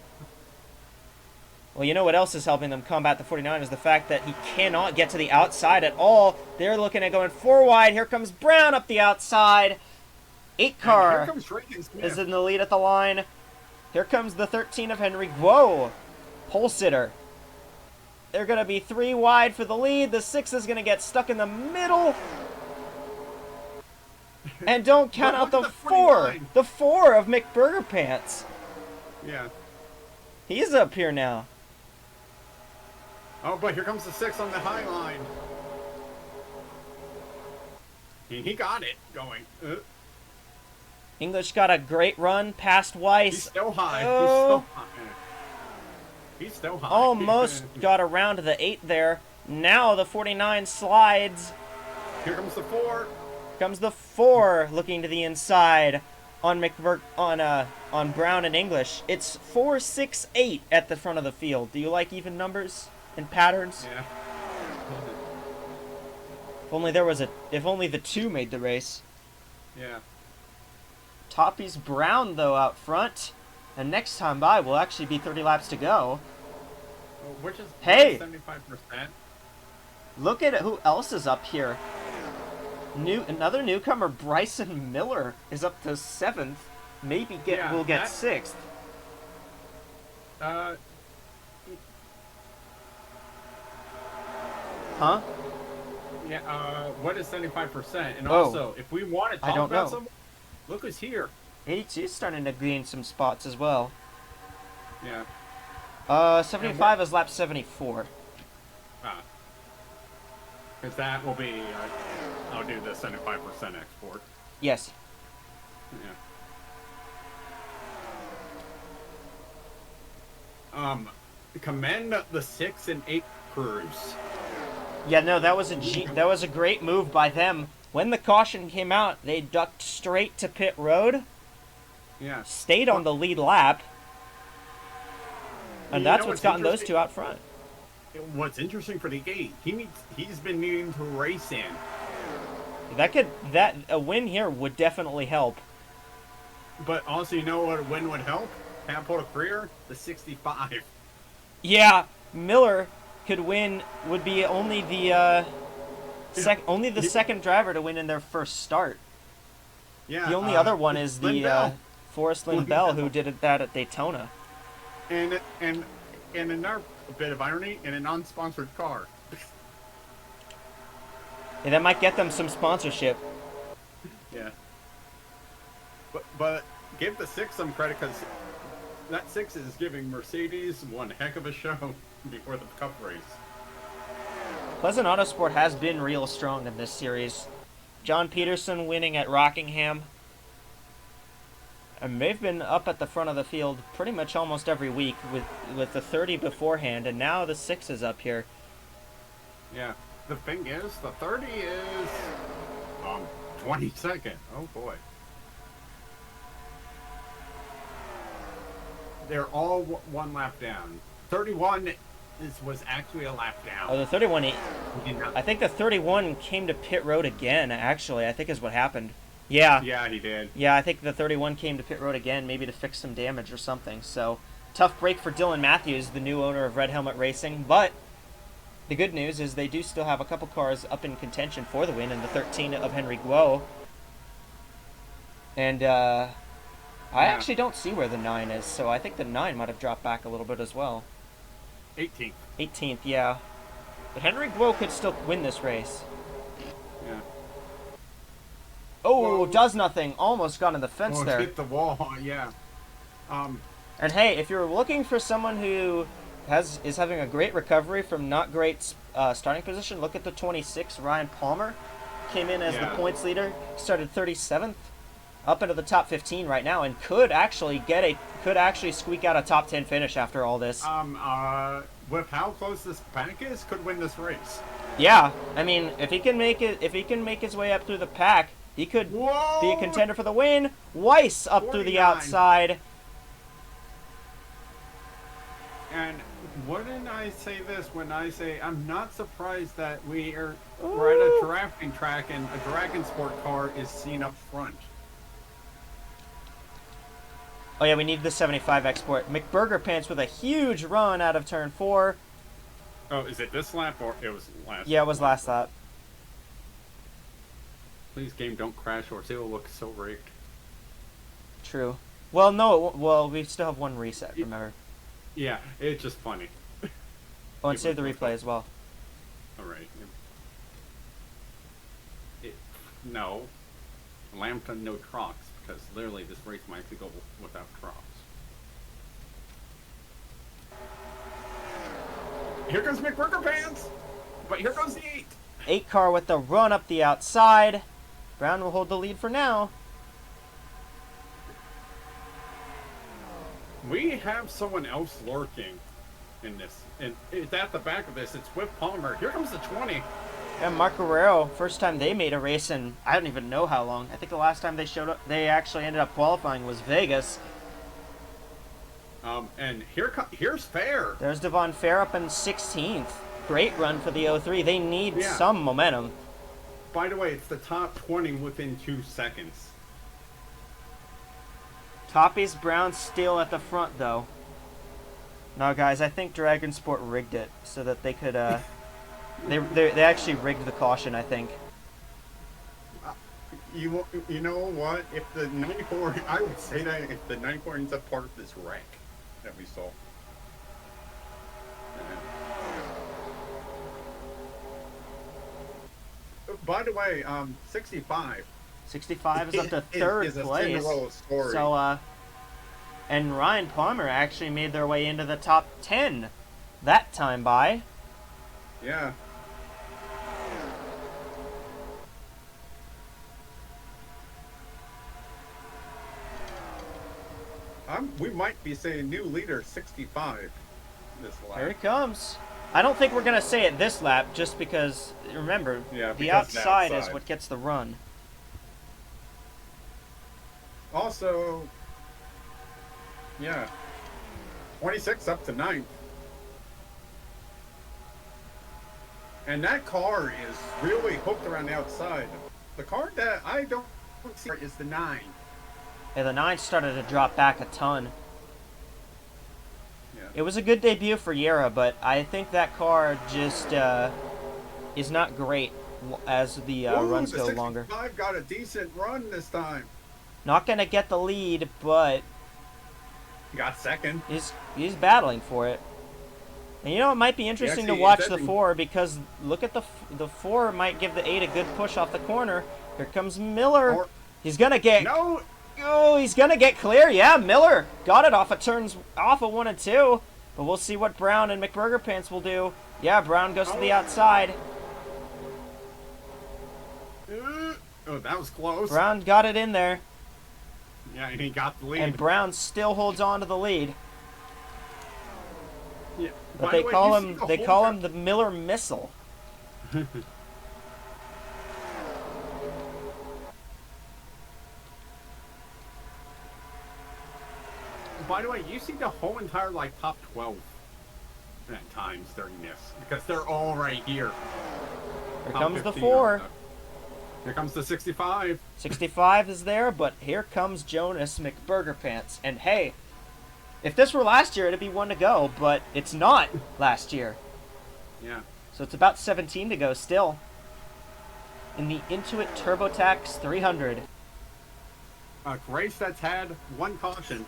Well, you know what else is helping them combat the 49 is the fact that he cannot get to the outside at all. They're looking at going 4 wide. Here comes Brown up the outside. 8 car is in the lead at the line. Here comes the 13 of Henry. Whoa. Pole sitter. They're going to be 3 wide for the lead. The 6 is going to get stuck in the middle. And don't count out the 4. The 4 of McBurger Pants. Yeah. He's up here now. Oh, but here comes the 6 on the high line. And he got it going. English got a great run past Weiss. He's still high. Oh. He's still high. Almost got around the 8 there. Now the 49 slides. Here comes the 4. Comes the 4 looking to the inside on on Brown and English. It's 4, 6, 8 at the front of the field. Do you like even numbers and patterns? Yeah. If only the 2 made the race. Yeah. Toppy's Brown though out front, and next time by will actually be 30 laps to go. Which is 75%. Look at who else is up here. Another newcomer, Bryson Miller, is up to 7th. Maybe will get 6th. Huh? Yeah. What is 75%? And also, if we want to talk about someone, look who's here. 82 is starting to gain some spots as well. Yeah. 75 is lap 74. Because that will be, I'll do the 75% export. Yes. Yeah. Commend the 6 and 8 crews. Yeah, no, that was a great move by them. When the caution came out, they ducked straight to pit road. Yeah. Stayed on the lead lap. And that's what's gotten those 2 out front. What's interesting for the 8, he's been needing to race in. A win here would definitely help. But also, you know what a win would help? Catapult career, the 65. Yeah, Miller could win. Would be only the second driver to win in their first start. Yeah. The only other one is the Forrest Lynn Bell, who did that at Daytona. And another bit of irony, in a non-sponsored car. Yeah, that might get them some sponsorship. Yeah. But give the 6 some credit, because that 6 is giving Mercedes one heck of a show before the Cup race. Pleasant Autosport has been real strong in this series. John Peterson winning at Rockingham. And they've been up at the front of the field pretty much almost every week with the 30 beforehand, and now the 6 is up here. Yeah. The thing is, the 30 is 22nd. Oh boy. They're all one lap down. 31 was actually a lap down. Oh, the 31. not... I think the 31 came to pit road again. Actually, I think is what happened. Yeah. Yeah, he did. Yeah, I think the 31 came to pit road again, maybe to fix some damage or something. So, tough break for Dylan Matthews, the new owner of Red Helmet Racing. But the good news is they do still have a couple cars up in contention for the win in the 13 of Henry Guo. And I actually don't see where the 9 is, so I think the 9 might have dropped back a little bit as well. 18th. 18th, yeah. But Henry Guo could still win this race. Yeah. Oh, Whoa. does nothing. Almost got in the fence there. Hit the wall, yeah. And hey, if you're looking for someone who is having a great recovery from not great starting position, look at the 26, Ryan Palmer. Came in as the points leader, started 37th, up into the top 15 right now, and could actually squeak out a top 10 finish after all this. With how close this pack is, could win this race. Yeah, I mean, if he can make his way up through the pack, he could be a contender for the win. Weiss up 49. Through the outside. And wouldn't I say this when I say I'm not surprised that we're at a drafting track and a Dragon Sport car is seen up front. Oh yeah, we need the 75 export. McBurger Pants with a huge run out of turn 4. Oh, is it this lap or it was last? Yeah, it was last lap. Please, game, don't crash or it will look so rigged. True. Well, no, well, we still have one reset, remember? Yeah, it's just funny. Oh, and save the replay as well. Alright. No. Lambton, no Trox, because literally this race might actually go without Trox. Here comes McBurger Pants! But here goes the 8! 8 car with the run up the outside. Brown will hold the lead for now. We have someone else lurking in this. And it's at the back of this. It's with Palmer. Here comes the 20. And Mark Guerrero, first time they made a race in I don't even know how long. I think the last time they showed up, they actually ended up qualifying was Vegas. And here's Fair. There's Devon Fair up in 16th. Great run for the 03. They need some momentum. By the way, it's the top 20 within 2 seconds. Toppy's Brown still at the front, though. No, guys, I think Dragon Sport rigged it so that they could, they actually rigged the caution, I think. You know what? If the 94, I would say that if the 94 ends up part of this wreck that we saw. By the way, 65. 65 is up to third is place. Story. So, and Ryan Palmer actually made their way into the top 10 that time by. Yeah. We might be saying new leader 65 this lap. Here it comes. I don't think we're going to say it this lap just because, remember, the outside is what gets the run. Also, yeah, 26 up to 9th. And that car is really hooked around the outside. The car that I don't see is the 9. Yeah, the 9 started to drop back a ton. Yeah. It was a good debut for Yera, but I think that car just is not great as the runs go longer. 65 got a decent run this time. Not going to get the lead, but Got second. He's battling for it. And you know, it might be interesting to watch the 4 because look at the 4 might give the 8 a good push off the corner. Here comes Miller. He's going to get... No! Oh, he's going to get clear. Yeah, Miller got it off of turns off of 1 and 2. But we'll see what Brown and McBurger Pants will do. Yeah, Brown goes to the outside. Oh, that was close. Brown got it in there, Yeah, and he got the lead. and Brown still holds on to the lead. Yeah. But By they the way, call you him see they whole call tra- him the Miller Missile. By the way, you see the whole entire like top 12 at times during this because they're all right here. Here Top comes the 15 4. are the- Here comes the 65. 65 is there, but here comes Jonas McBurgerpants. And hey, if this were last year, it'd be 1 to go, but it's not last year. Yeah. So it's about 17 to go still. In the Intuit TurboTax 300. A race that's had 1 caution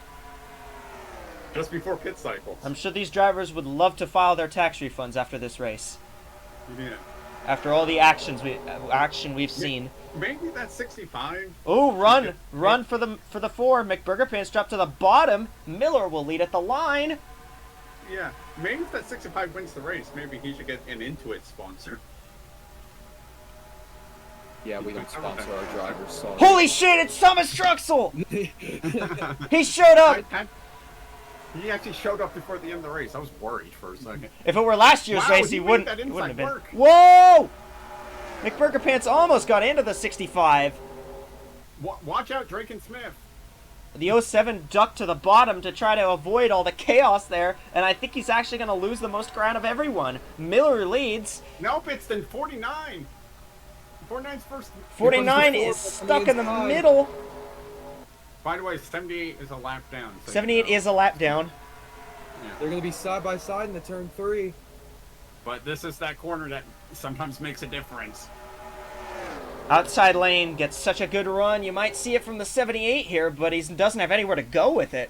just before pit cycles. I'm sure these drivers would love to file their tax refunds after this race. Yeah. After all the action we've seen. Maybe that's 65. Oh, run for the 4. McBurgerpants dropped to the bottom. Miller will lead at the line. Yeah. Maybe if that 65 wins the race, maybe he should get an Intuit sponsor. Yeah, we don't sponsor our drivers, so. Holy shit! It's Thomas Troxell. He showed up. He actually showed up before the end of the race. I was worried for a second. If it were last year's Wow, race, he he made wouldn't. that It wouldn't have been. inside work. Whoa! McBurgerpants almost got into the 65. Watch out, Drake and Smith. The 07 ducked to the bottom to try to avoid all the chaos there, and I think he's actually going to lose the most ground of everyone. Miller leads. Nope, it's then 49. 49's first. 49 is stuck in the middle. By the way, 78 is a lap down. So 78 is a lap down. They're going to be side by side in the turn 3. But this is that corner that sometimes makes a difference. Outside lane gets such a good run. You might see it from the 78 here, but he doesn't have anywhere to go with it.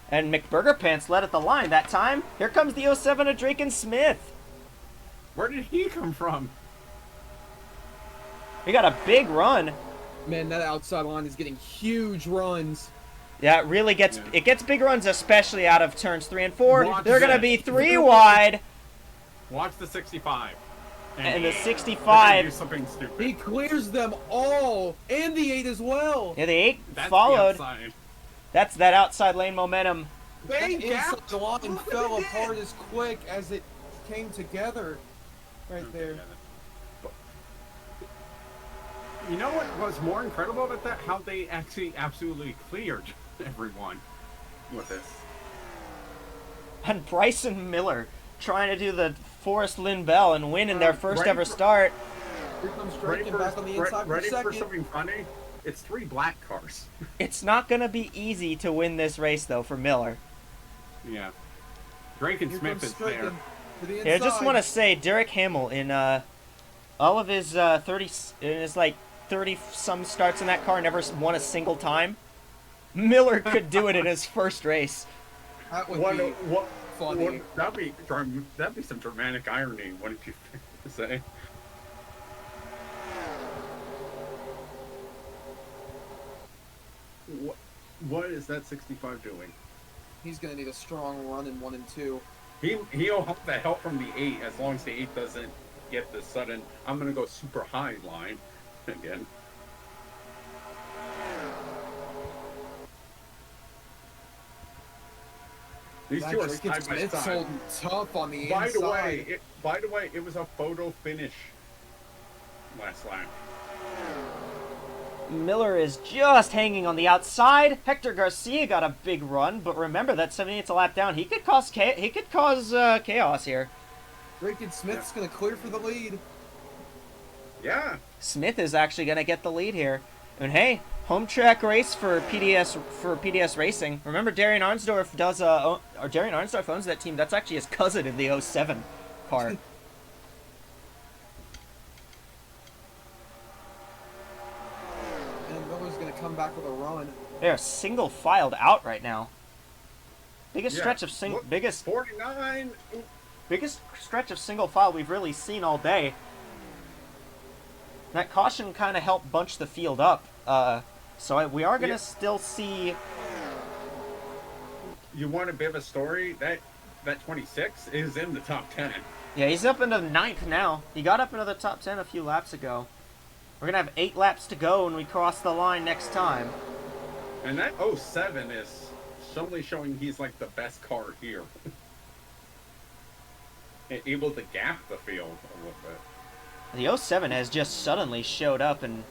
And McBurgerpants led at the line that time. Here comes the 07 of Drake and Smith. Where did he come from? He got a big run. Man, that outside line is getting huge runs. Yeah, it really gets it gets big runs, especially out of turns 3 and 4. Watch They're gonna this. be 3 wide, Watch the 65. and the they're gonna do 65. something stupid. He clears them all, and the 8 as well. Yeah, the 8 That's followed. The outside. That's that outside lane momentum. That They inside gapped. line fell apart as quick as it came together. Right there. You know what was more incredible about that? How they actually absolutely cleared everyone with this. And Bryson Miller trying to do the Forrest Lynn Bell and win in their first ready ever for- start. Here comes Drake and back on the inside for ready for second. something funny? It's 3 black cars. It's not going to be easy to win this race, though, for Miller. Yeah. Drake and Here Smith comes is Strickland there. to the Yeah, I just inside. want to say, Derek Hamill, in all of his 30 some starts in that car, never won a single time. Miller could do it in his first race. That would What, be what, funny. that'd be some dramatic irony, wouldn't you say? What is that 65 doing? He's going to need a strong run in 1 and 2. He'll have the help from the 8 as long as the 8 doesn't get the sudden, I'm going to go super high line again. These two are Drake and side by Smith's side. holding tough on the By inside. the way, it was a photo finish last lap. Miller is just hanging on the outside. Hector Garcia got a big run, but remember that 78's a lap down. He could cause chaos here. Drake and Smith's going to clear for the lead. Yeah. Smith is actually going to get the lead here. And hey, home track race for PDS Racing. Remember, Darian Arnsdorf Darian Arnsdorf owns that team. That's actually his cousin in the 07 car. And Miller's going to come back with a run. They're single filed out right now. Biggest Yeah. stretch of Look, biggest 49. Ooh, biggest stretch of single file we've really seen all day. That caution kind of helped bunch the field up. So we are going to still see. You want a bit of a story? That that 26 is in the top 10. Yeah, he's up into 9th now. He got up into the top 10 a few laps ago. We're going to have 8 laps to go when we cross the line next time. And that 07 is suddenly showing he's like the best car here. Able to gap the field a little bit. The 07 has just suddenly showed up, and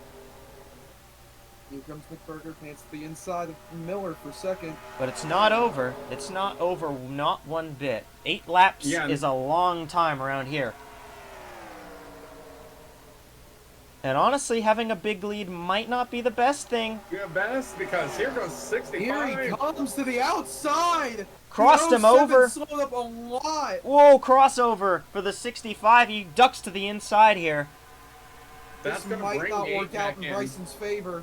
Here comes McBurger Pants to the inside of Miller for second. but it's not over. It's not over, not one bit. 8 laps is a long time around here. And honestly, having a big lead might not be the best thing. Yeah, best, because here goes 65. Here he comes to the outside. Crossed The him 07 over. slowed up a lot. Whoa, crossover for the 65. He ducks to the inside here. That's This gonna might bring not the 8 work out back in Bryson's favor.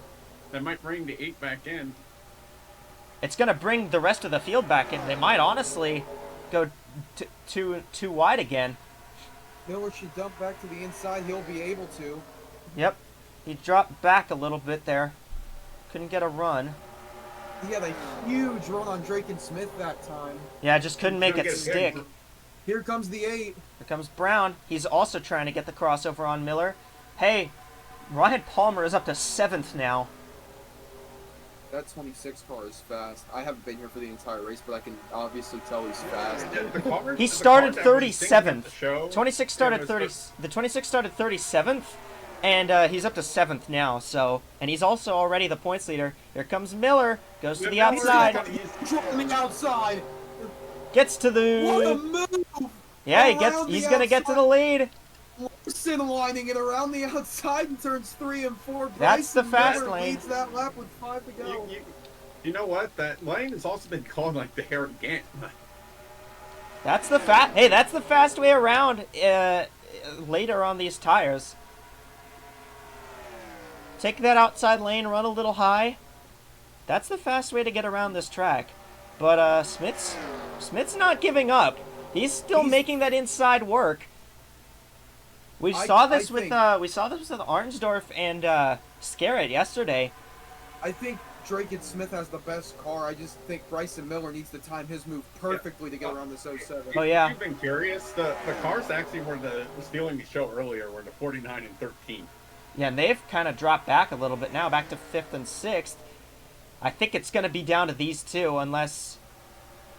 That might bring the 8 back in. It's going to bring the rest of the field back in. They might honestly go too wide again. Miller should dump back to the inside. He'll be able to. Yep. He dropped back a little bit there. Couldn't get a run. He had a huge run on Drake and Smith that time. Yeah, just couldn't make Couldn't it get a stick. good- Here comes the 8. Here comes Brown. He's also trying to get the crossover on Miller. Hey, Ryan Palmer is up to 7th now. That 26 car is fast. I haven't been here for the entire race, but I can obviously tell he's fast. He started the car that we think at 37th. the show, 26 it started was 30. The 26 started 37th, and he's up to 7th now. So, and he's also already the points leader. Here comes Miller. Goes to the Yeah, Miller's outside. From the outside. Gets to What a the. move! Yeah, Around he's the gonna get to the outside. lead. Larson lining it around the outside in turns 3 and 4. That's the Bryson fast Miller lane. leads that lap with 5 to go. You know what? That lane has also been called like the Harry Gant. That's the Hey, that's the fast way around. Later on these tires. Take that outside lane, run a little high. That's the fast way to get around this track. But Smith's not giving up. He's still making that inside work. We saw this with Arnsdorf and Scarrett yesterday. I think Drake and Smith has the best car. I just think Bryson Miller needs to time his move perfectly to get around this 07. Oh, yeah. You've been curious. The cars actually were stealing the show earlier were the 49 and 13. Yeah, and they've kind of dropped back a little bit now, back to 5th and 6th. I think it's going to be down to these two unless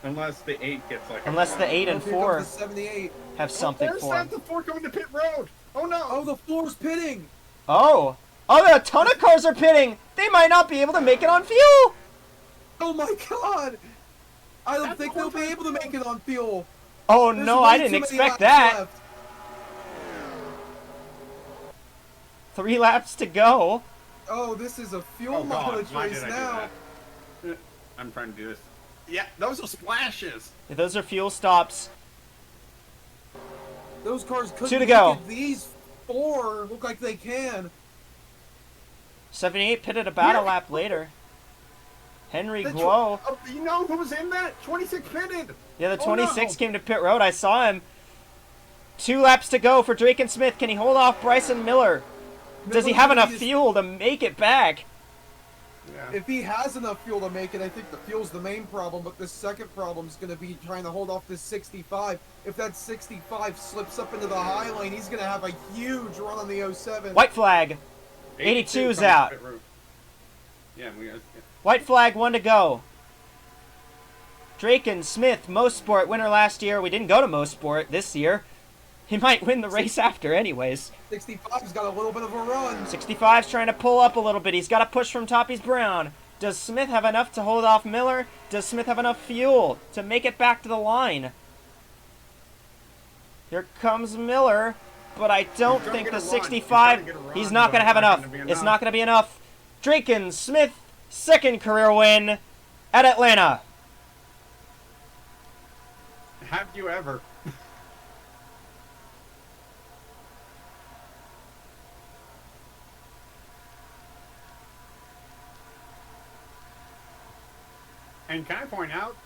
the 8 gets like Unless the 8 and Here 4 comes the 78. have something there's for that, them. the 4 coming to pit road. Oh no! Oh, the 4's pitting. Oh, a ton of cars are pitting. They might not be able to make it on fuel. Oh my god! I don't That's think the they'll one be able to make it on fuel. Oh There's no, way I too didn't many expect laps that. left. 3 laps to go. Oh, this is a fuel Oh god, mileage why race did I now. do that? I'm trying to do this. Yeah, those are splashes. Yeah, those are fuel stops. Those cars 2 couldn't to go. make it. These 4 look like they can. 78 pitted about a Yeah. lap later. Henry The Guo. You know who was in that? 26 pitted. Yeah, the Oh, 26 no. came to pit road. I saw him. 2 laps to go for Drake and Smith. Can he hold off Bryson Miller? Does he Miller's have gonna enough be- fuel to make it back? Yeah. If he has enough fuel to make it, I think the fuel's the main problem, but the second problem is going to be trying to hold off this 65. If that 65 slips up into the high lane, he's going to have a huge run on the 07. White flag. 82 is coming to out. pit road. Yeah, White flag, 1 to go. Drake and Smith, Most Sport winner last year. We didn't go to Most Sport this year. He might win the race after anyways. 65's got a little bit of a run. 65's trying to pull up a little bit. He's got to push from top. He's Brown. Does Smith have enough to hold off Miller? Does Smith have enough fuel to make it back to the line? Here comes Miller, but I don't gonna think get the a run. 65, He's gonna get a run, he's not but going to have it's not enough. gonna be It's enough. not going to be enough. Drake and Smith, 2nd career win at Atlanta. Have you ever? And can I point out,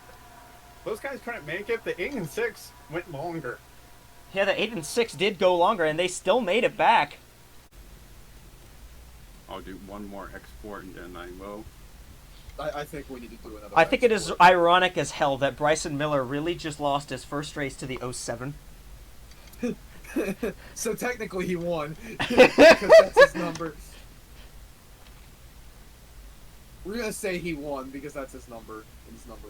those guys couldn't make it. The 8 and 6 went longer. Yeah, the 8 and 6 did go longer, and they still made it back. I'll do one more export and then I will. I think we need to do another. I think it is export. ironic as hell that Bryson Miller really just lost his first race to the 07. So technically he won because that's his number. We're gonna say he won because that's his number. He's number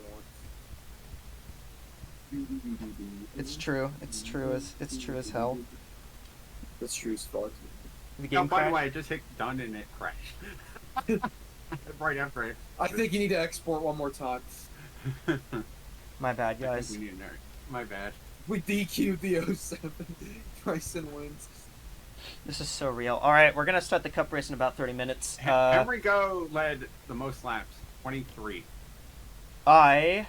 1. It's true. It's true as hell. That's true as fuck. The Oh, game by the crashed. way, I just hit done and it crashed. Right after it. I think you need to export one more time. My bad, I think guys. we need an error. My bad. We DQ'd the 07. Bryson wins. This is so real. All right, we're gonna start the cup race in about 30 minutes. Henry Go led the most laps, 23. I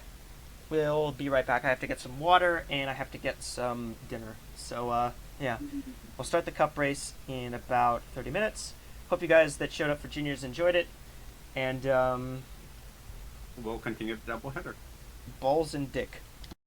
will be right back. I have to get some water and I have to get some dinner. So, yeah. We'll start the cup race in about 30 minutes. Hope you guys that showed up for juniors enjoyed it. And, We'll continue the doubleheader. balls and dick.